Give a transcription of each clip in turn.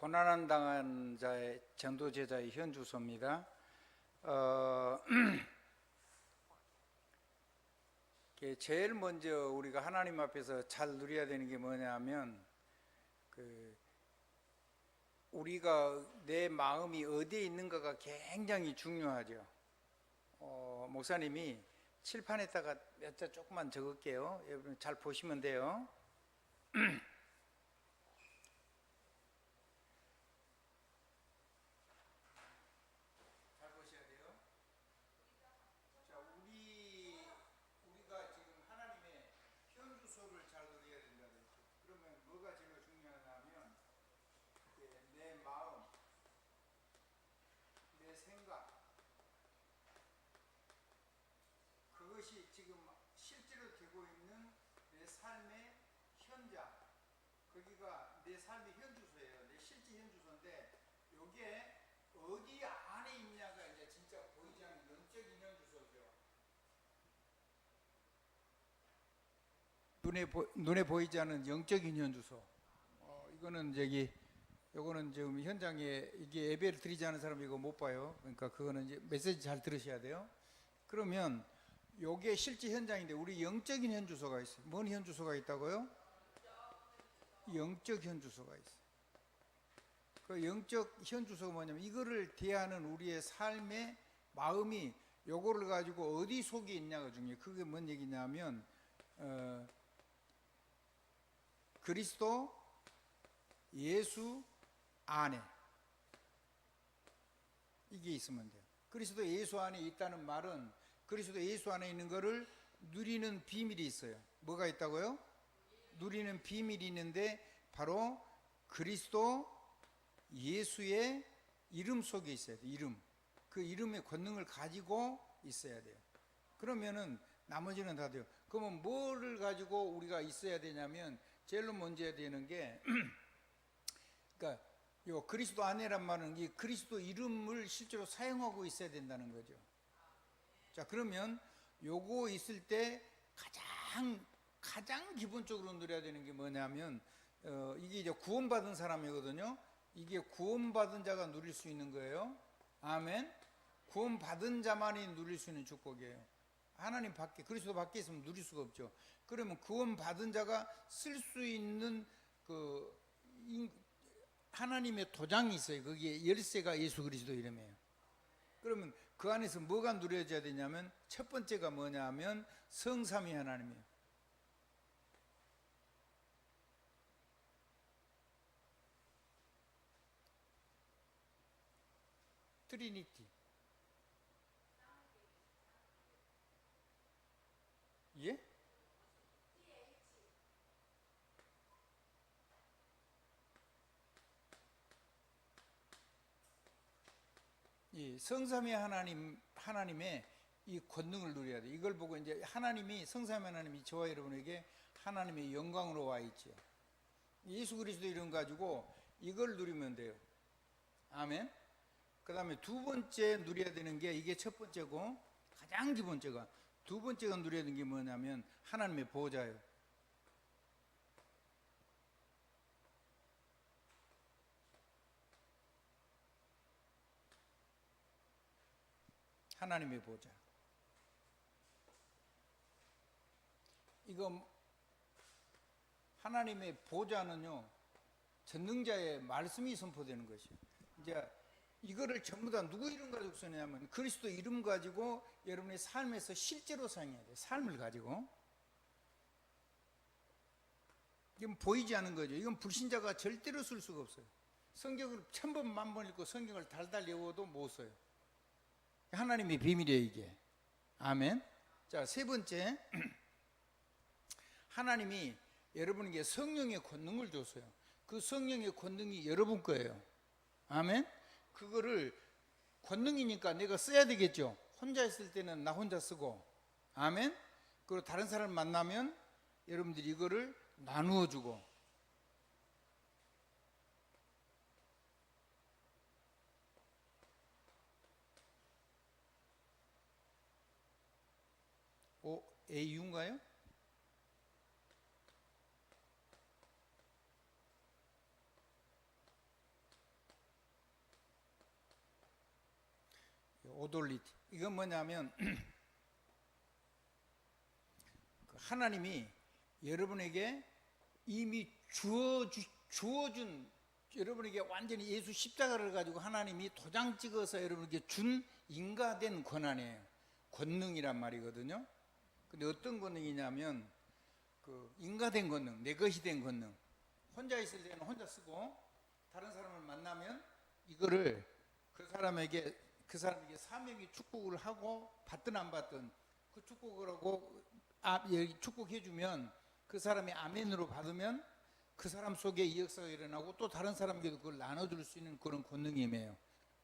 고난을 당한 자의 전도 제자의 현주소입니다. 제일 먼저 우리가 하나님 앞에서 잘 누려야 되는 게 뭐냐면 우리가 내 마음이 어디에 있는가가 굉장히 중요하죠. 목사님이 칠판에다가 몇 자 조금만 적을게요. 여러분 잘 보시면 돼요. 잘 보셔야 돼요. 자, 우리가 지금 하나님의 현주소를 잘 누려야 된다 그랬죠. 그러면 뭐가 제일 중요하냐면 내 마음, 내 생각, 그것이 지금 실제로 되고 있는 내 삶의 현장, 거기가 내 삶의 현주소예요. 내 실제 현주소인데 이게 어디 안에 있냐가 이제 진짜 보이지 않는 영적인 현주소죠. 눈에 보이지 않는 영적인 현주소. 이거는 요거는 지금 현장에 이게 예배를 드리지 않은 사람 이거 못 봐요. 그러니까 그거는 이제 메시지 잘 들으셔야 돼요. 그러면 요게 실제 현장인데 우리 영적인 현주소가 있어요. 뭔 현주소가 있다고요? 영적 현주소가 있어요. 그 영적 현주소가 뭐냐면 이거를 대하는 우리의 삶의 마음이 요거를 가지고 어디 속에 있냐가 중요해요. 그게 뭔 얘기냐면 그리스도 예수 안에 이게 있으면 돼요. 그리스도 예수 안에 있다는 말은 그리스도 예수 안에 있는 거를 누리는 비밀이 있어요. 뭐가 있다고요? 누리는 비밀이 있는데 바로 그리스도 예수의 이름 속에 있어야 돼요. 이름. 그 이름의 권능을 가지고 있어야 돼요. 그러면은 나머지는 다 돼요. 그러면 뭐를 가지고 우리가 있어야 되냐면 제일 먼저 해야 되는 게 그러니까 요 그리스도 안에란 말은 이 그리스도 이름을 실제로 사용하고 있어야 된다는 거죠. 자, 그러면 요거 있을 때 가장 기본적으로 누려야 되는 게 뭐냐면 이게 이제 구원받은 사람이거든요. 이게 구원받은 자가 누릴 수 있는 거예요. 아멘. 구원받은 자만이 누릴 수 있는 축복이에요. 하나님 밖에, 그리스도 밖에 있으면 누릴 수가 없죠. 그러면 구원받은 자가 쓸 수 있는 하나님의 도장이 있어요. 거기에 열쇠가 예수 그리스도 이름이에요. 그러면 그 안에서 뭐가 누려져야 되냐면 첫 번째가 뭐냐면 성삼위 하나님이에요. 트리니티. 예? 이 성삼위 하나님의 이 권능을 누려야 돼. 이걸 보고 이제 하나님이 성삼위 하나님이 저와 여러분에게 하나님의 영광으로 와 있죠. 예수 그리스도 이름 가지고 이걸 누리면 돼요. 아멘. 그 다음에 두 번째 누려야 되는 게 이게 첫 번째고 가장 기본째가 두 번째가 누려야 되는 게 뭐냐면 하나님의 보호자예요. 하나님의 보호자. 이거 하나님의 보호자는요 전능자의 말씀이 선포되는 것이에요. 이제 이거를 전부 다 누구 이름 가지고 쓰냐면 그리스도 이름 가지고 여러분의 삶에서 실제로 사용해야 돼요. 삶을 가지고. 이건 보이지 않은 거죠. 이건 불신자가 절대로 쓸 수가 없어요. 성경을 1000번 만번 읽고 성경을 달달 외워도 못 써요. 하나님의 비밀이에요 이게. 아멘. 자, 세 번째 하나님이 여러분에게 성령의 권능을 줬어요. 그 성령의 권능이 여러분 거예요. 아멘. 그거를 권능이니까 내가 써야 되겠죠. 혼자 있을 때는 나 혼자 쓰고. 아멘. 그리고 다른 사람 만나면 여러분들이 이거를 나누어 주고. AU인가요? 오돌리티. 이건 뭐냐면 하나님이 여러분에게 이미 주어준 여러분에게 완전히 예수 십자가를 가지고 하나님이 도장 찍어서 여러분에게 준 인가된 권한이에요. 권능이란 말이거든요. 근데 어떤 권능이냐면 그 인가된 권능, 내 것이 된 권능. 혼자 있을 때는 혼자 쓰고 다른 사람을 만나면 이거를 그 사람에게 사명이 축복을 하고 받든 안 받든 그 축복을 하고 축복해주면 그 사람이 아멘으로 받으면 그 사람 속에 이 역사가 일어나고 또 다른 사람에게도 그걸 나눠줄 수 있는 그런 권능임이에요.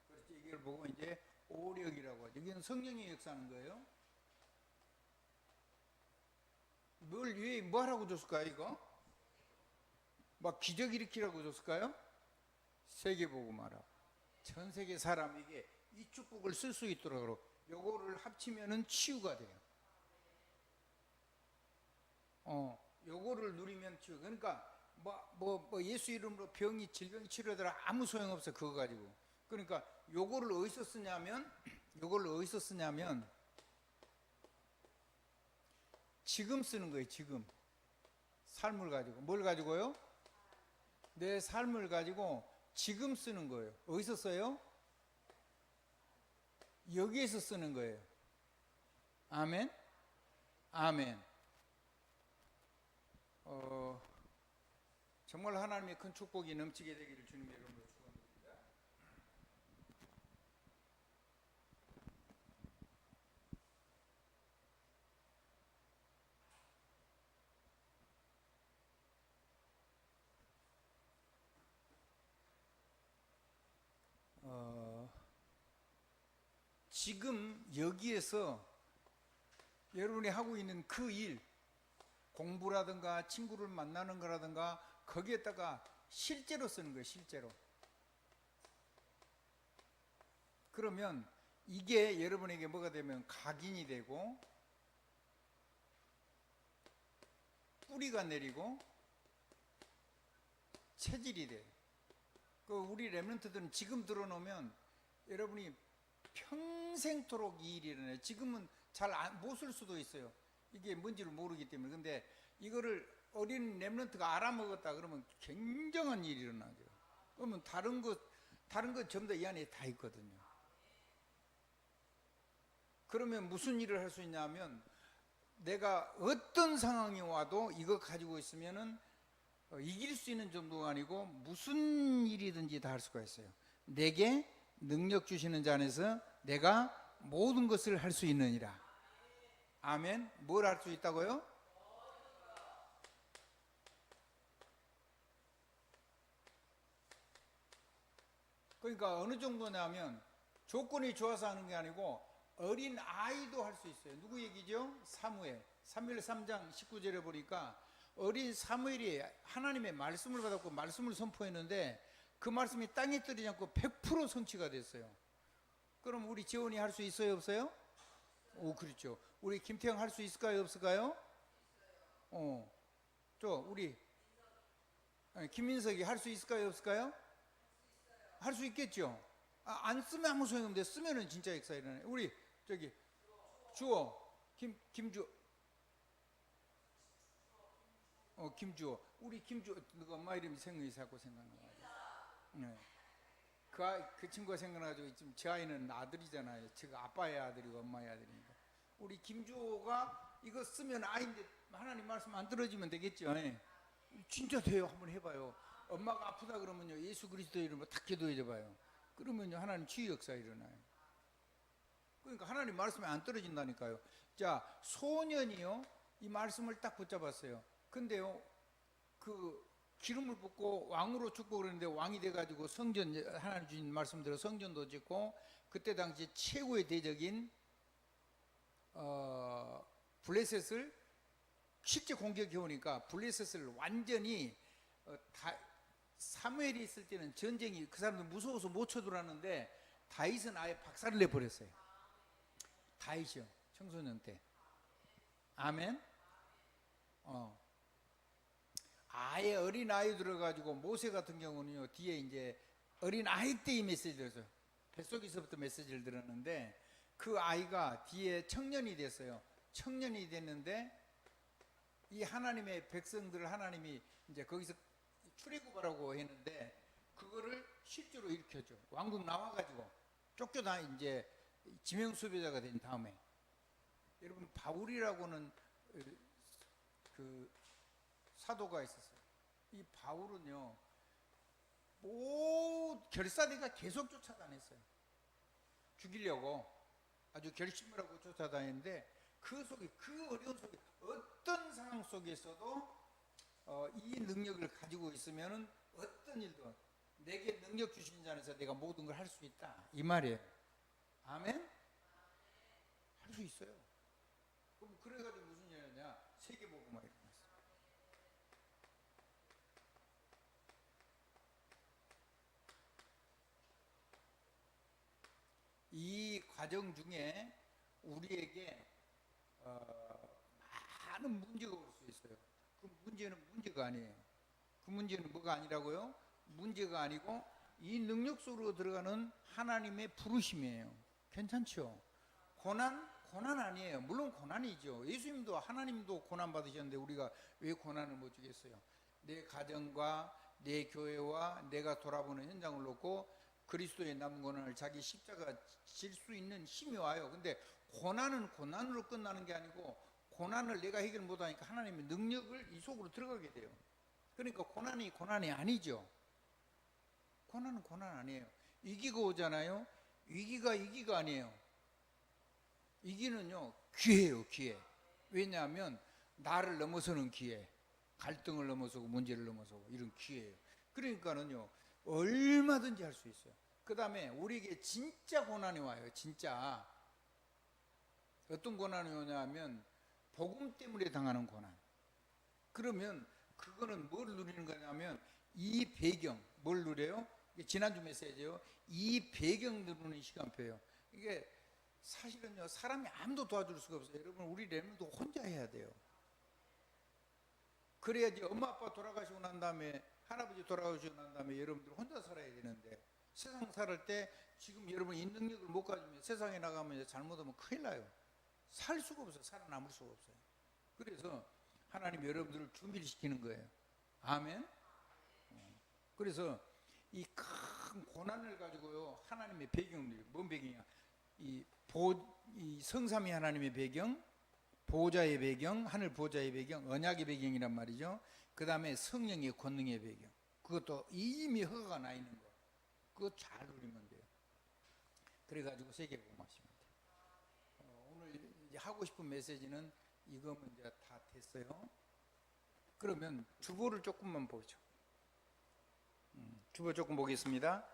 그래서 이걸 보고 이제 오력이라고 하죠. 이건 성령이 역사하는 거예요. 뭐 하라고 줬을까요, 이거? 막 기적 일으키라고 줬을까요? 세계복음하라. 전 세계 사람에게 이 축복을 쓸 수 있도록 요거를 합치면은 치유가 돼요. 요거를 누리면 치유. 그러니까 예수 이름으로 질병이 치료되라 아무 소용 없어 그거 가지고. 그러니까 요거를 어디서 쓰냐면 지금 쓰는 거예요. 지금 삶을 가지고. 뭘 가지고요? 내 삶을 가지고 지금 쓰는 거예요. 어디서 써요? 여기에서 쓰는 거예요. 아멘? 아멘. 정말 하나님의 큰 축복이 넘치게 되기를 주님의 이름으로 축원드립니다. 지금 여기에서 여러분이 하고 있는 그 일, 공부라든가 친구를 만나는 거라든가 거기에다가 실제로 쓰는 거예요. 실제로. 그러면 이게 여러분에게 뭐가 되면 각인이 되고 뿌리가 내리고 체질이 돼요. 우리 렘넌트들은 지금 들어놓으면 여러분이 평생토록 이 일이 일어나요. 지금은 잘 못 쓸 수도 있어요. 이게 뭔지를 모르기 때문에. 근데 이거를 어린 렘넌트가 알아먹었다 그러면 굉장한 일이 일어나죠. 그러면 다른 것 전부 다 이 안에 다 있거든요. 그러면 무슨 일을 할 수 있냐면 내가 어떤 상황이 와도 이거 가지고 있으면은 이길 수 있는 정도가 아니고 무슨 일이든지 다 할 수가 있어요. 내게 능력 주시는 자 안에서 내가 모든 것을 할 수 있느니라. 아멘. 뭘 할 수 있다고요? 그러니까 어느 정도냐면 조건이 좋아서 하는 게 아니고 어린 아이도 할 수 있어요. 누구 얘기죠? 사무엘 3장 19절에 보니까 어린 사무엘이 하나님의 말씀을 받았고 말씀을 선포했는데 그 말씀이 땅에 떨어지지 않고 100% 성취가 됐어요. 그럼 우리 지원이 할 수 있어요? 없어요? 오, 그렇죠. 우리 김태형 할 수 있을까요? 없을까요? 우리 김민석이 할 수 있을까요? 없을까요? 할 수 있겠죠. 안 쓰면 아무 소용없는데 쓰면은 진짜 역사 일어나요. 우리 주어 김주어 김주어 우리 김주어 누가 엄마 이름이 생각이 자꾸 생각나요. 네. 그 친구가 생각나가지고 지금 제 아이는 아들이잖아요. 제가 아빠의 아들이고 엄마의 아들이니까. 우리 김주호가 이거 쓰면 아이인데 하나님 말씀 안 떨어지면 되겠죠. 네. 진짜 돼요. 한번 해봐요. 엄마가 아프다 그러면요 예수 그리스도 이름으로 탁 기도해 봐요. 그러면요 하나님 치유 역사 일어나요. 그러니까 하나님 말씀이 안 떨어진다니까요. 자, 소년이요 이 말씀을 딱 붙잡았어요. 근데요 그 기름을 붓고 왕으로 축복을 했는데 왕이 돼가지고 성전 하나님 주신 말씀대로 성전도 짓고 그때 당시 최고의 대적인 블레셋을 실제 공격해 오니까 블레셋을 완전히 사무엘이 있을 때는 전쟁이 그 사람들 무서워서 못 쳐들어왔는데 다윗은 아예 박살을 내버렸어요. 다윗이요 청소년 때. 아멘. 아예 어린 아이 들어가지고 모세 같은 경우는요 뒤에 이제 어린 아이 때 이 메시지를 들었어요. 뱃속에서부터 메시지를 들었는데 그 아이가 뒤에 청년이 됐어요. 청년이 됐는데 이 하나님의 백성들을 하나님이 이제 거기서 출애굽하라고 했는데 그거를 실제로 일으켰죠. 왕국 나와가지고 쫓겨나 이제 지명 수배자가 된 다음에, 여러분 바울이라고는 그 사도가 있었어요. 이 바울은요, 결사대가 계속 쫓아다녔어요. 죽이려고 아주 결심을 하고 쫓아다녔는데 그 속에, 그 어려운 속에, 어떤 상황 속에서도 이 능력을 가지고 있으면은 어떤 일도 내게 능력 주신 자 안에서 내가 모든 걸 할 수 있다, 이 말이에요. 아멘? 할 수 있어요. 그럼 그래가지고 무슨 일이냐? 세계복음화 일어났어요. 이 과정 중에 우리에게 많은 문제가 올 수 있어요. 그 문제는 문제가 아니에요. 그 문제는 뭐가 아니라고요? 문제가 아니고 이 능력 속으로 들어가는 하나님의 부르심이에요. 괜찮죠? 고난 아니에요. 물론 고난이죠. 예수님도, 하나님도 고난 받으셨는데 우리가 왜 고난을 못 주겠어요? 내 가정과 내 교회와 내가 돌아보는 현장을 놓고 그리스도의 남은 고난을 자기 십자가 질 수 있는 힘이 와요. 근데 고난은 고난으로 끝나는 게 아니고, 고난을 내가 해결 못하니까 하나님의 능력을 이 속으로 들어가게 돼요. 그러니까 고난이 아니죠. 고난은 고난 아니에요. 위기가 오잖아요. 위기가 아니에요. 위기는요, 기회예요, 기회. 왜냐하면 나를 넘어서는 기회, 갈등을 넘어서고 문제를 넘어서고 이런 기회예요. 그러니까는요, 얼마든지 할 수 있어요. 그 다음에 우리에게 진짜 고난이 와요. 진짜. 어떤 고난이 오냐면 복음 때문에 당하는 고난. 그러면 그거는 뭘 누리는 거냐면 이 배경, 뭘 누려요? 지난주 메시지예요. 이 배경 누르는 시간표예요. 이게 사실은요, 사람이 아무도 도와줄 수가 없어요. 여러분, 우리 렘도 혼자 해야 돼요. 그래야지. 엄마 아빠 돌아가시고 난 다음에, 할아버지 돌아가시고 난 다음에 여러분들 혼자 살아야 되는데, 세상 살을 때 지금 여러분 이 능력을 못 가지면 세상에 나가면 잘못하면 큰일 나요. 살 수가 없어요. 살아남을 수가 없어요. 그래서 하나님 여러분들을 준비를 시키는 거예요. 아멘. 그래서 이 큰 고난을 가지고요, 하나님의 배경을, 뭔 배경이야? 이 성삼위 하나님의 배경, 보호자의 배경, 하늘 보호자의 배경, 언약의 배경이란 말이죠. 그 다음에 성령의 권능의 배경, 그것도 이미 허가가 나 있는 거, 그거 잘 누리면 돼요. 그래가지고 세계복음 하시면 돼요. 오늘 이제 하고 싶은 메시지는 이거면 이제 다 됐어요. 그러면 주보를 조금만 보죠. 주보 조금 보겠습니다.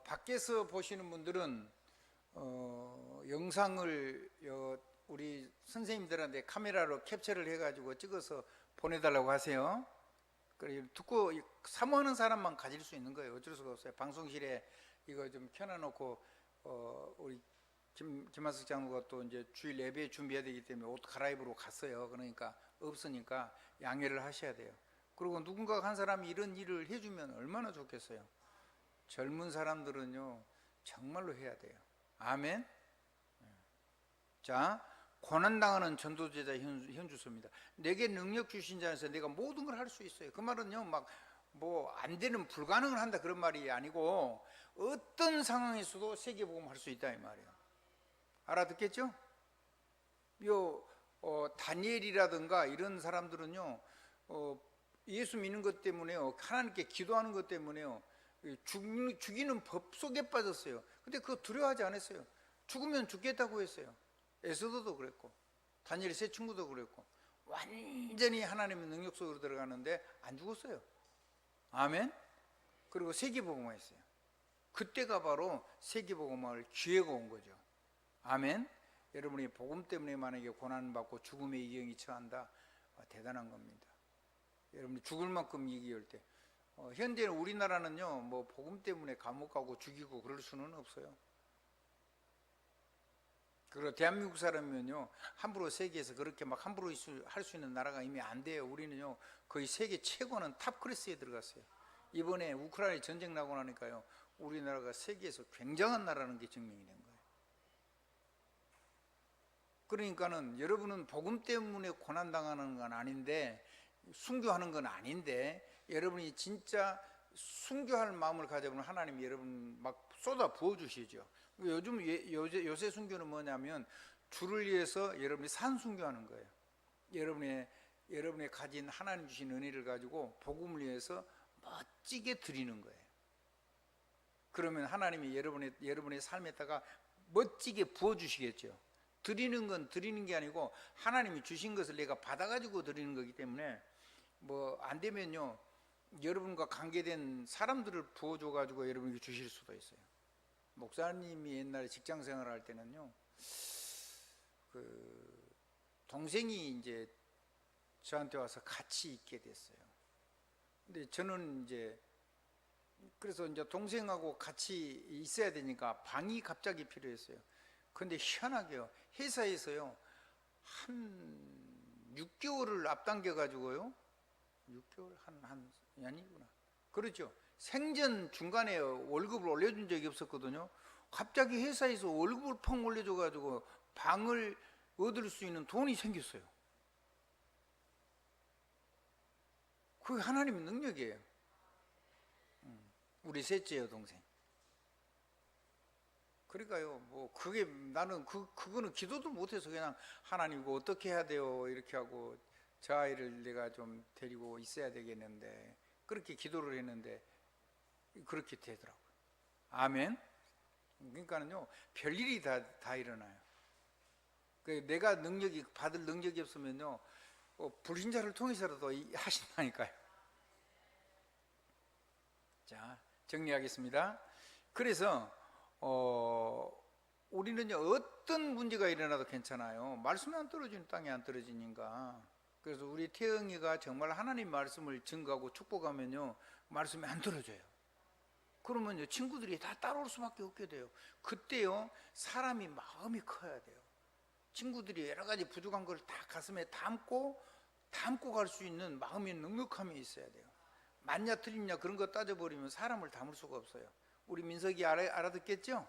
밖에서 보시는 분들은 영상을 우리 선생님들한테 카메라로 캡처를 해가지고 찍어서 보내달라고 하세요. 그래, 듣고 사모하는 사람만 가질 수 있는 거예요. 어쩔 수가 없어요. 방송실에 이거 좀 켜놔놓고 우리 김하석 장로가 또 이제 주일 예배 준비해야 되기 때문에 옷 갈아입으러 갔어요. 그러니까 없으니까 양해를 하셔야 돼요. 그리고 누군가 한 사람이 이런 일을 해주면 얼마나 좋겠어요. 젊은 사람들은요, 정말로 해야 돼요. 아멘. 자, 고난당하는 전도제자 현주소입니다. 내게 능력 주신 자에서 내가 모든 걸 할 수 있어요. 그 말은요, 막 뭐 안 되는, 불가능을 한다 그런 말이 아니고, 어떤 상황에서도 세계복음 할 수 있다 이 말이에요. 알아듣겠죠? 다니엘이라든가 이런 사람들은요, 예수 믿는 것 때문에요, 하나님께 기도하는 것 때문에요, 죽이는 법 속에 빠졌어요. 근데 그거 두려워하지 않았어요. 죽으면 죽겠다고 했어요. 에스더도 그랬고, 다니엘 세 친구도 그랬고, 완전히 하나님의 능력 속으로 들어가는데 안 죽었어요. 아멘. 그리고 세계복음화 했어요. 그때가 바로 세계복음화할 기회가 온 거죠. 아멘. 여러분이 복음 때문에 만약에 고난받고 죽음의 이경이 처한다, 대단한 겁니다. 여러분이 죽을 만큼 이기할 때, 현재는 우리나라는요, 뭐 복음 때문에 감옥 가고 죽이고 그럴 수는 없어요. 그리고 대한민국 사람이면요 함부로 세계에서 그렇게 막 함부로 할 수 있는 나라가 이미 안 돼요. 우리는요 거의 세계 최고는 탑 클래스에 들어갔어요. 이번에 우크라이나 전쟁 나고 나니까요 우리나라가 세계에서 굉장한 나라는 게 증명이 된 거예요. 그러니까는 여러분은 복음 때문에 고난 당하는 건 아닌데, 순교하는 건 아닌데, 여러분이 진짜 순교할 마음을 가져보면 하나님이 여러분 막 쏟아 부어 주시죠. 요즘 요새 순교는 뭐냐면 주를 위해서 여러분이 산 순교하는 거예요. 여러분의 가진 하나님 주신 은혜를 가지고 복음을 위해서 멋지게 드리는 거예요. 그러면 하나님이 여러분의 삶에다가 멋지게 부어 주시겠죠. 드리는 건 드리는 게 아니고 하나님이 주신 것을 내가 받아가지고 드리는 거기 때문에 뭐 안 되면요 여러분과 관계된 사람들을 부어줘가지고 여러분에게 주실 수도 있어요. 목사님이 옛날에 직장 생활을 할 때는요 그 동생이 이제 저한테 와서 같이 있게 됐어요. 근데 저는 이제 그래서 이제 동생하고 같이 있어야 되니까 방이 갑자기 필요했어요. 근데 희한하게요 회사에서요 한 6개월을 앞당겨 가지고요 6개월 아니구나 그렇죠. 생전 중간에 월급을 올려준 적이 없었거든요. 갑자기 회사에서 월급을 펑 올려줘 가지고 방을 얻을 수 있는 돈이 생겼어요. 그게 하나님의 능력이에요. 우리 셋째 여동생. 그러니까요, 뭐, 그게 나는 그거는 기도도 못해서 그냥 하나님 이거 어떻게 해야 돼요? 이렇게 하고 저 아이를 내가 좀 데리고 있어야 되겠는데, 그렇게 기도를 했는데, 그렇게 되더라고요. 아멘? 그러니까는요, 별일이 다 일어나요. 내가 받을 능력이 없으면요, 불신자를 통해서라도 하신다니까요. 자, 정리하겠습니다. 그래서, 우리는요 어떤 문제가 일어나도 괜찮아요. 말씀이 안 떨어지는 땅에 안 떨어지니까. 그래서 우리 태영이가 정말 하나님 말씀을 증거하고 축복하면요 말씀이 안 떨어져요. 그러면요 친구들이 다 따라올 수밖에 없게 돼요. 그때요 사람이 마음이 커야 돼요. 친구들이 여러 가지 부족한 걸 다 가슴에 담고 갈 수 있는 마음의 넉넉함이 있어야 돼요. 맞냐 틀리냐 그런 거 따져버리면 사람을 담을 수가 없어요. 우리 민석이 알아듣겠죠?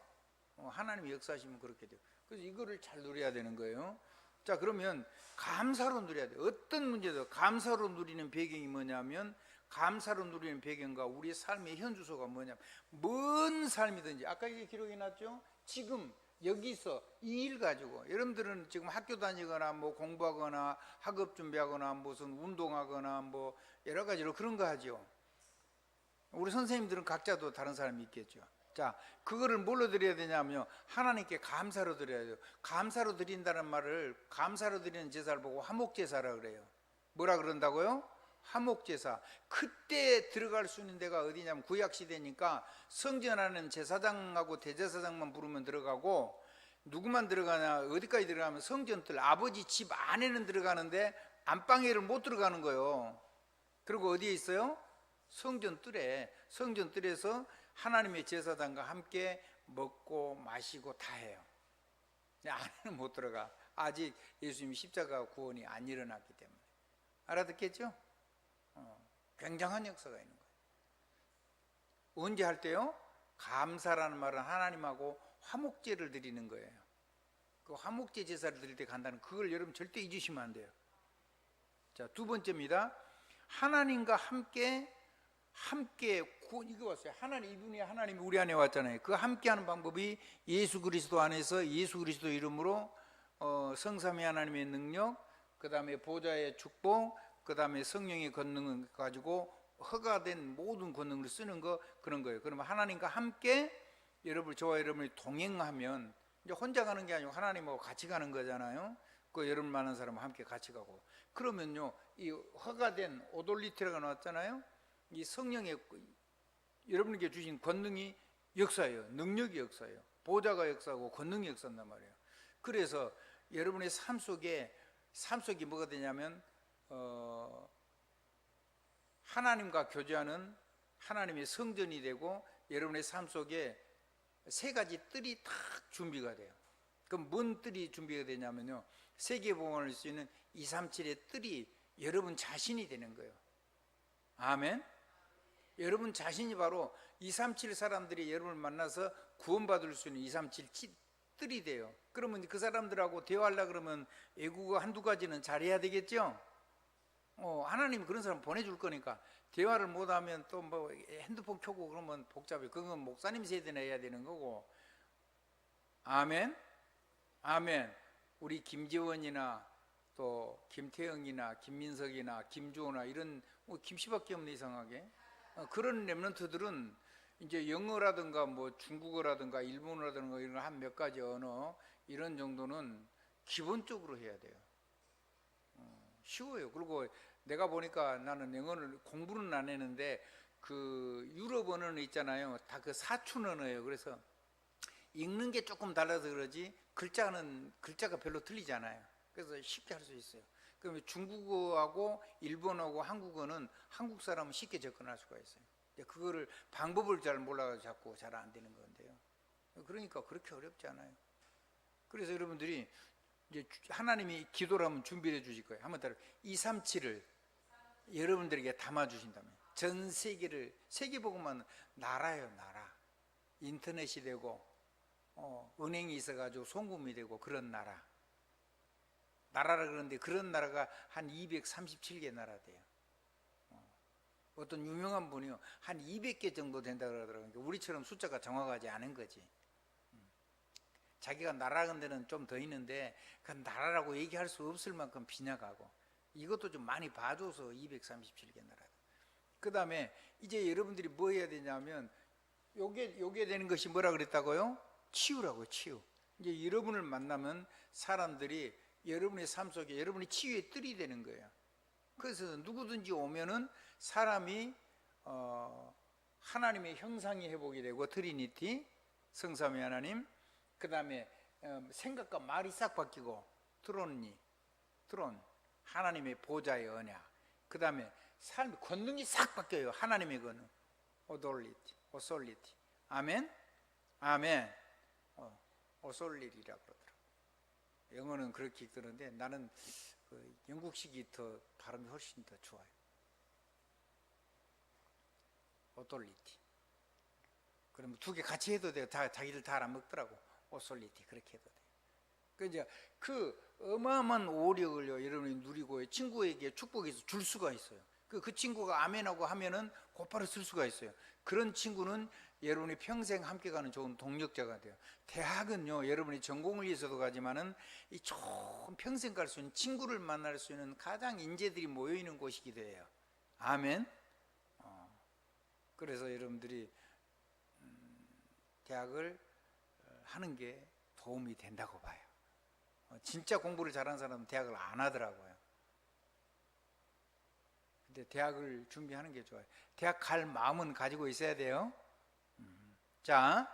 하나님이 역사하시면 그렇게 돼요. 그래서 이거를 잘 누려야 되는 거예요. 자, 그러면 감사로 누려야 돼요. 어떤 문제도 감사로 누리는 배경이 뭐냐면, 감사로 누리는 배경과 우리의 삶의 현주소가 뭐냐면, 뭔 삶이든지 아까 이게 기록이 났죠? 지금 여기서 이 일 가지고 여러분들은 지금 학교 다니거나 뭐 공부하거나 학업 준비하거나 무슨 운동하거나 뭐 여러 가지로 그런 거 하죠. 우리 선생님들은 각자도 다른 사람이 있겠죠. 자, 그거를 뭘로 드려야 되냐면요 하나님께 감사로 드려야 돼요. 감사로 드린다는 말을, 감사로 드리는 제사를 보고 화목제사라 그래요. 뭐라 그런다고요? 화목제사. 그때 들어갈 수 있는 데가 어디냐면 구약시대니까 성전하는 제사장하고 대제사장만 부르면 들어가고, 누구만 들어가냐 어디까지 들어가면 성전뜰, 아버지 집 안에는 들어가는데 안방에를 못 들어가는 거예요. 그리고 어디에 있어요? 성전뜰에서 하나님의 제사장과 함께 먹고 마시고 다 해요. 안에는 못 들어가. 아직 예수님이 십자가 구원이 안 일어났기 때문에. 알아듣겠죠? 굉장한 역사가 있는 거예요. 언제 할 때요? 감사라는 말은 하나님하고 화목제를 드리는 거예요. 그 화목제 제사를 드릴 때 간다는 그걸 여러분 절대 잊으시면 안 돼요. 자, 두 번째입니다. 하나님과 함께 이거 왔어요. 이분이 하나님이 우리 안에 왔잖아요. 그 함께하는 방법이 예수 그리스도 안에서 예수 그리스도 이름으로 성삼위 하나님의 능력, 그 다음에 보좌의 축복, 그 다음에 성령의 권능을 가지고 허가된 모든 권능을 쓰는 거, 그런 거예요. 그러면 하나님과 함께 저와 여러분이 동행하면, 이제 혼자 가는 게 아니고 하나님하고 같이 가는 거잖아요. 그 여러분 많은 사람과 함께 같이 가고, 그러면요 이 허가된 오돌리티라가 나왔잖아요. 이 성령의 여러분에게 주신 권능이 역사예요. 능력이 역사예요. 보좌가 역사하고 권능이 역사한단 말이에요. 그래서 여러분의 삶 속이 뭐가 되냐면 하나님과 교제하는 하나님의 성전이 되고, 여러분의 삶 속에 세 가지 뜰이 딱 준비가 돼요. 그럼 뭔 뜰이 준비가 되냐면요, 세계복음을 할 수 있는 237의 뜰이 여러분 자신이 되는 거예요. 아멘. 여러분 자신이 바로 237 사람들이 여러분을 만나서 구원받을 수 있는 237 뜰이 돼요. 그러면 그 사람들하고 대화하려고 그러면 외국어 한두 가지는 잘해야 되겠죠. 하나님이 그런 사람 보내줄 거니까. 대화를 못하면 또 뭐 핸드폰 켜고 그러면 복잡해. 그건 목사님 세대나 해야 되는 거고. 아멘. 아멘. 우리 김지원이나 또 김태영이나 김민석이나 김주호나 이런 김씨밖에 없네, 이상하게. 그런 랩런트들은 이제 영어라든가 뭐 중국어라든가 일본어라든가 이런 한 몇 가지 언어 이런 정도는 기본적으로 해야 돼요. 쉬워요. 그리고 내가 보니까 나는 영어를 공부는 안 했는데 그 유럽 언어는 있잖아요. 다 그 사춘 언어예요. 그래서 읽는 게 조금 달라서 그러지 글자가 별로 틀리잖아요. 그래서 쉽게 할 수 있어요. 그러면 중국어하고 일본어하고 한국어는 한국 사람은 쉽게 접근할 수가 있어요. 그거를 방법을 잘 몰라서 자꾸 잘 안 되는 건데요. 그러니까 그렇게 어렵지 않아요. 그래서 여러분들이 이제 하나님이 기도를 하면 준비해 주실 거예요. 한번 따라 237을 여러분들에게 담아 주신다면 전 세계를, 세계복음은 나라예요, 나라. 인터넷이 되고 은행이 있어가지고 송금이 되고 그런 나라. 나라라 그러는데 그런 나라가 한 237개 나라 돼요. 어떤 유명한 분이요, 한 200개 정도 된다 그러더라고요. 그러니까 우리처럼 숫자가 정확하지 않은 거지. 자기가 나라는 데는 좀 더 있는데 그 나라라고 얘기할 수 없을 만큼 빈약하고, 이것도 좀 많이 봐줘서 237개 나라. 그 다음에 이제 여러분들이 뭐 해야 되냐면 요게 되는 것이 뭐라 그랬다고요? 치유라고요, 치유. 이제 여러분을 만나면 사람들이 여러분의 삶 속에 여러분이 치유의 뜰이 되는 거예요. 그래서 누구든지 오면은 사람이 하나님의 형상이 회복이 되고, 트리니티, 성삼위 하나님, 그 다음에 생각과 말이 싹 바뀌고, 트론, 하나님의 보좌의 언약, 그 다음에 삶 권능이 싹 바뀌어요. 하나님의 권능, 오솔리티, 아멘, 아멘. 오솔리리라고 그러더라고요. 영어는 그렇게 읽던데 나는 그 영국식이 더 발음이 훨씬 더 좋아요. 오솔리티. 그러면 두 개 같이 해도 돼요. 자기들 다 알아먹더라고. 오솔리티 그렇게 해도 돼요. 그러니까 그 어마어마한 오력을요, 여러분이 누리고 친구에게 축복해서 줄 수가 있어요. 그 친구가 아멘하고 하면은 곧바로 쓸 수가 있어요. 그런 친구는 여러분이 평생 함께 가는 좋은 동력자가 돼요. 대학은요, 여러분이 전공을 위해서도 가지만은 이 좋은 평생 갈 수 있는 친구를 만날 수 있는 가장 인재들이 모여 있는 곳이기도 해요. 아멘. 그래서 여러분들이 대학을 하는 게 도움이 된다고 봐요. 진짜 공부를 잘하는 사람은 대학을 안 하더라고요. 근데 대학을 준비하는 게 좋아요. 대학 갈 마음은 가지고 있어야 돼요. 자,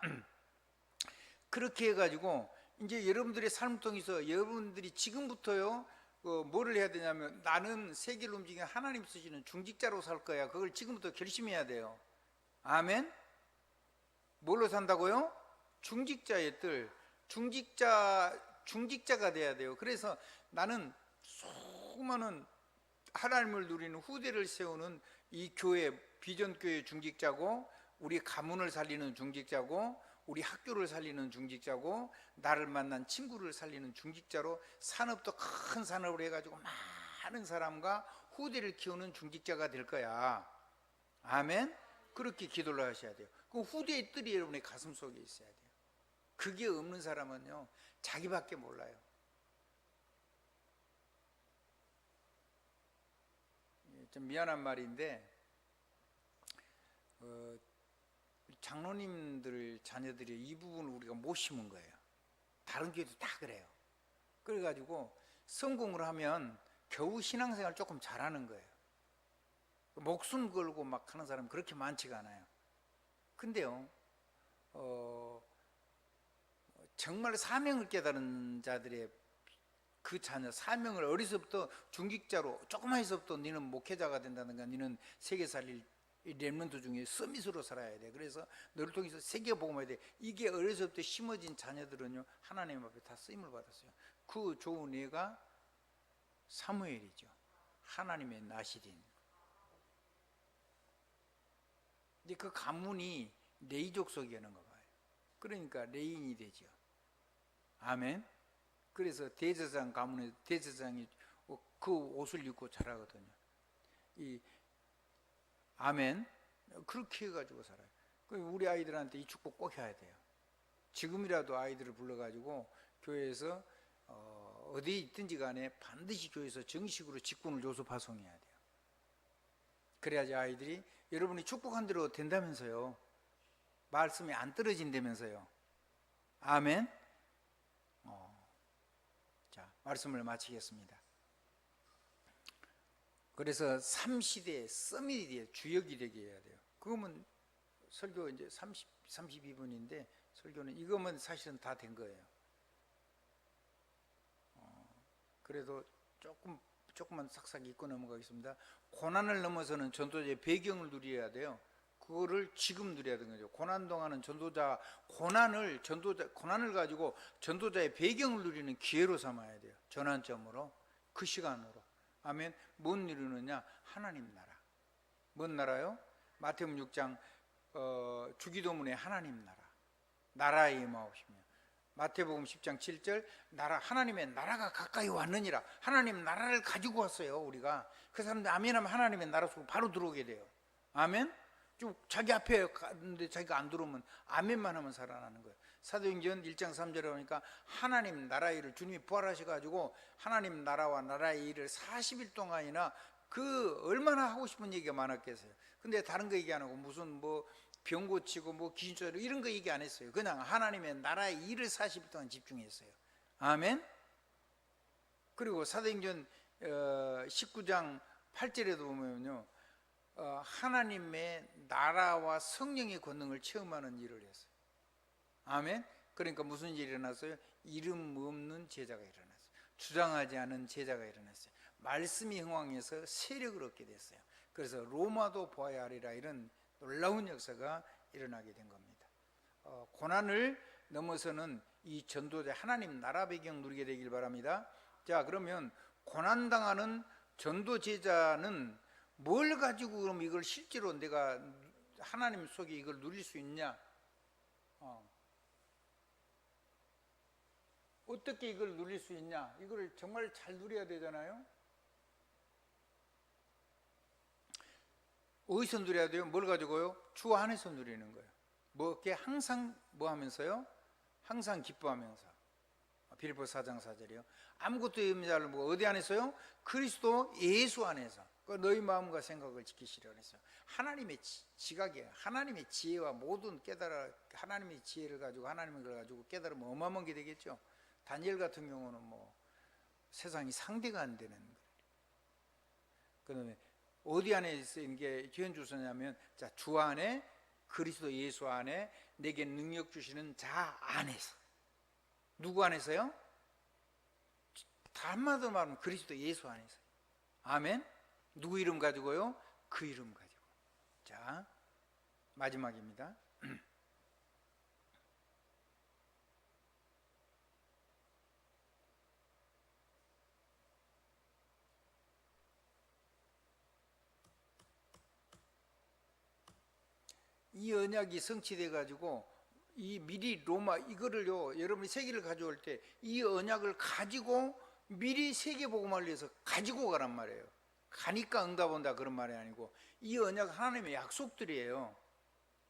그렇게 해가지고 이제 여러분들의 삶을 통해서 여러분들이 지금부터요, 뭐를 해야 되냐면 나는 세계를 움직이는 하나님 쓰시는 중직자로 살 거야. 그걸 지금부터 결심해야 돼요. 아멘. 뭘로 산다고요? 중직자의 뜰. 중직자가 돼야 돼요. 그래서 나는 수많은 하나님을 누리는 후대를 세우는 이 교회, 비전교회 중직자고, 우리 가문을 살리는 중직자고, 우리 학교를 살리는 중직자고, 나를 만난 친구를 살리는 중직자로 산업도 큰 산업을 해가지고 많은 사람과 후대를 키우는 중직자가 될 거야. 아멘. 그렇게 기도를 하셔야 돼요. 그 후대의 뜰이 여러분의 가슴 속에 있어야 돼요. 그게 없는 사람은요, 자기밖에 몰라요. 좀 미안한 말인데 장로님들 자녀들이 이 부분을 우리가 못 심은 거예요. 다른 교회도 다 그래요. 그래가지고 성공을 하면 겨우 신앙생활 조금 잘하는 거예요. 목숨 걸고 막 하는 사람 그렇게 많지가 않아요. 근데요, 정말 사명을 깨달은 자들의 그 자녀, 사명을 어리서부터 중직자로, 조그마해서부터 너는 목회자가 된다든가 너는 세계 살릴 이 렘넌트 중에 서밋으로 살아야 돼. 그래서 너를 통해서 세계 복음화해야 돼. 이게 어려서부터 심어진 자녀들은요, 하나님 앞에 다 쓰임을 받았어요. 그 좋은 애가 사무엘이죠. 하나님의 나시린. 근데 그 가문이 레이 족속이었는가 봐요. 그러니까 레인이 되죠. 아멘. 그래서 대제사장 가문에 대제사장이 그 옷을 입고 자라거든요. 이 아멘. 그렇게 해가지고 살아요. 우리 아이들한테 이 축복 꼭 해야 돼요. 지금이라도 아이들을 불러가지고 교회에서 어디에 있든지 간에 반드시 교회에서 정식으로 직분을 줘서 파송해야 돼요. 그래야지 아이들이 여러분이 축복한 대로 된다면서요. 말씀이 안 떨어진다면서요. 아멘. 자, 말씀을 마치겠습니다. 그래서 3시대 서밋이 주역이 되게 해야 돼요. 그거면 설교 이제 32분인데 설교는 이거면 사실은 다 된 거예요. 그래도 조금만 싹싹 읽고 넘어가겠습니다. 고난을 넘어서는 전도자의 배경을 누려야 돼요. 그거를 지금 누려야 되는 거죠. 고난 동안은 고난을 가지고 전도자의 배경을 누리는 기회로 삼아야 돼요. 전환점으로, 그 시간으로. 아멘. 뭔 이루느냐? 하나님 나라. 뭔 나라요? 마태복음 6장 주기도문에 하나님 나라. 나라에 임하옵시며. 마태복음 10장 7절 하나님의 나라가 가까이 왔느니라. 하나님 나라를 가지고 왔어요. 우리가. 그 사람들 아멘하면 하나님의 나라 속으로 바로 들어오게 돼요. 아멘. 쭉 자기 앞에 갔는데 자기가 안 들어오면 아멘만 하면 살아나는 거예요. 사도행전 1장 3절에 보니까 하나님 나라의 일을 주님이 부활하셔가지고 하나님 나라와 나라의 일을 40일 동안이나 얼마나 하고 싶은 얘기가 많았겠어요. 근데 다른 거 얘기 안 하고 무슨 병 고치고 귀신 쫓아내고 이런 거 얘기 안 했어요. 그냥 하나님의 나라의 일을 40일 동안 집중했어요. 아멘. 그리고 사도행전 19장 8절에도 보면요, 하나님의 나라와 성령의 권능을 체험하는 일을 했어요. 아멘. 그러니까 무슨 일이 일어났어요? 이름 없는 제자가 일어났어요. 주장하지 않은 제자가 일어났어요. 말씀이 흥왕해서 세력을 얻게 됐어요. 그래서 로마도 보아야 하리라, 이런 놀라운 역사가 일어나게 된 겁니다. 고난을 넘어서는 이 전도자 하나님 나라 배경 누리게 되길 바랍니다. 자, 그러면 고난당하는 전도 제자는 뭘 가지고 그럼 이걸 실제로 내가 하나님 속에 이걸 누릴 수 있냐? 어떻게 이걸 누릴 수 있냐? 이걸 정말 잘 누려야 되잖아요. 어디서 누려야 돼요? 뭘 가지고요? 주 안에서 누리는 거예요. 뭐게 항상 뭐 하면서요? 항상 기뻐하면서. 빌립보 4장 4절이요. 아무것도 없는 자를 어디 안에서요? 그리스도 예수 안에서. 너희 마음과 생각을 지키시려 그랬어요. 하나님의 지각이에요. 하나님의 지혜와 모든 하나님의 지혜를 가지고 하나님을 가지고 깨달으면 어마어마한 게 되겠죠. 다니엘 같은 경우는 세상이 상대가 안 되는 거예요. 그다음에 어디 안에 쓰인 게 기현 주소냐면, 자, 주 안에, 그리스도 예수 안에 내게 능력 주시는 자 안에서. 누구 안에서요? 한마디로 말하면 그리스도 예수 안에서. 아멘. 누구 이름 가지고요? 그 이름 가지고. 자, 마지막입니다. 이 언약이 성취돼 가지고 이 미리 로마 이거를요, 여러분이 세계를 가져올 때 이 언약을 가지고 미리 세계 복음을 위해서 가지고 가란 말이에요. 가니까 응답한다 그런 말이 아니고, 이 언약 하나님의 약속들이에요.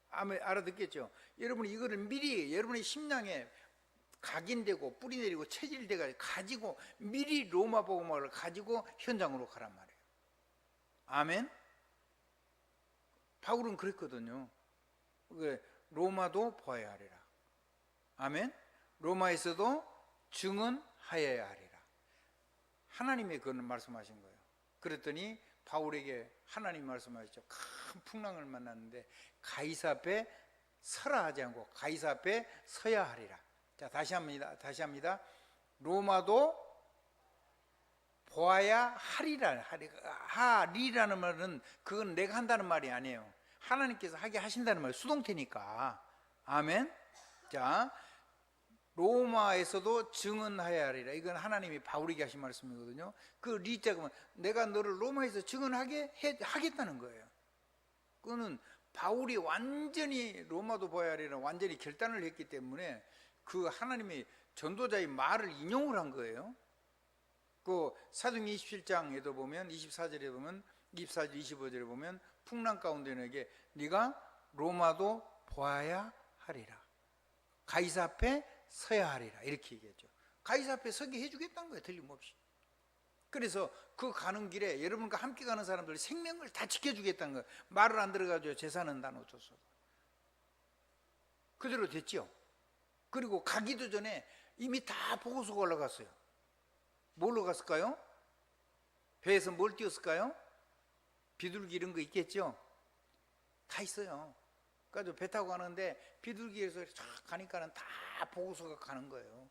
알아듣겠죠? 여러분이 이거를 미리 여러분의 심령에 각인되고 뿌리 내리고 체질돼가 가지고 미리 로마 복음을 가지고 현장으로 가란 말이에요. 아멘. 바울은 그랬거든요. 로마도 보아야 하리라. 아멘. 로마에서도 증언하여야 하리라. 하나님의 그런 말씀하신 거예요. 그랬더니 바울에게 하나님 말씀하셨죠. 큰 풍랑을 만났는데 가이사 앞에 서라 하지 않고 가이사 앞에 서야 하리라. 자, 다시 합니다. 로마도 보아야 하리라는 말은 그건 내가 한다는 말이 아니에요. 하나님께서 하게 하신다는 말이에요. 수동태니까. 아멘. 자, 로마에서도 증언하여야 하리라. 이건 하나님이 바울에게 하신 말씀이거든요. 그 리자가 내가 너를 로마에서 증언하게 하겠다는 거예요. 그거는 바울이 완전히 로마도 보아야 하리라 완전히 결단을 했기 때문에 그 하나님의 전도자의 말을 인용을 한 거예요. 그 사도행 27장에도 보면 24절에 보면 24절 25절에 보면 풍랑 가운데 너에게 네가 로마도 보아야 하리라. 가이사 앞에 서야 하리라. 이렇게 얘기했죠. 가이사 앞에 서게 해주겠다는 거예요. 틀림없이. 그래서 그 가는 길에 여러분과 함께 가는 사람들 생명을 다 지켜주겠다는 거예요. 말을 안 들어가지고 제사는 다 놓쳤어. 그대로 됐죠. 그리고 가기도 전에 이미 다 보고서가 올라갔어요. 뭘로 갔을까요? 배에서 뭘 띄웠을까요? 비둘기 이런 거 있겠죠? 다 있어요. 그래서 배 타고 가는데 비둘기에서 쫙 가니까는 다 보고서가 가는 거예요.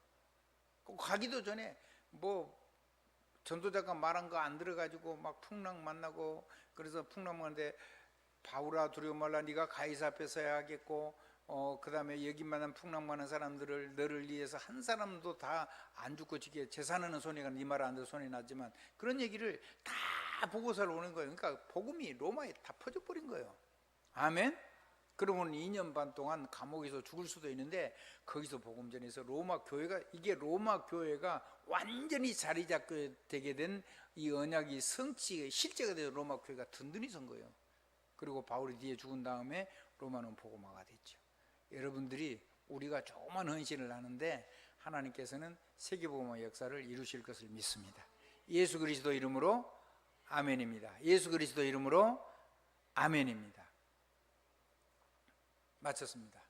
가기도 전에 뭐 전도자가 말한 거 안 들어가지고 막 풍랑 만나고 그래서 풍랑 만났는데 바울아 두려워 말라 네가 가이사 앞에 서야 하겠고 그 다음에 여기 만난 풍랑 많은 사람들을 너를 위해서 한 사람도 다 안 죽고 지게 제사는 손해가 네 말 안 들어 손해 났지만 그런 얘기를 다 보고서를 오는 거예요. 그러니까 복음이 로마에 다 퍼져버린 거예요. 아멘. 그러면 2년 반 동안 감옥에서 죽을 수도 있는데 거기서 복음 전해서 로마 교회가 이게 로마 교회가 완전히 자리 잡게 되게 된 이 언약이 성취 실제가 돼서 로마 교회가 든든히 선 거예요. 그리고 바울이 뒤에 죽은 다음에 로마는 복음화가 됐죠. 여러분들이 우리가 조그만 헌신을 하는데 하나님께서는 세계복음화 역사를 이루실 것을 믿습니다. 예수 그리스도 이름으로 아멘입니다. 예수 그리스도 이름으로 아멘입니다. 마쳤습니다.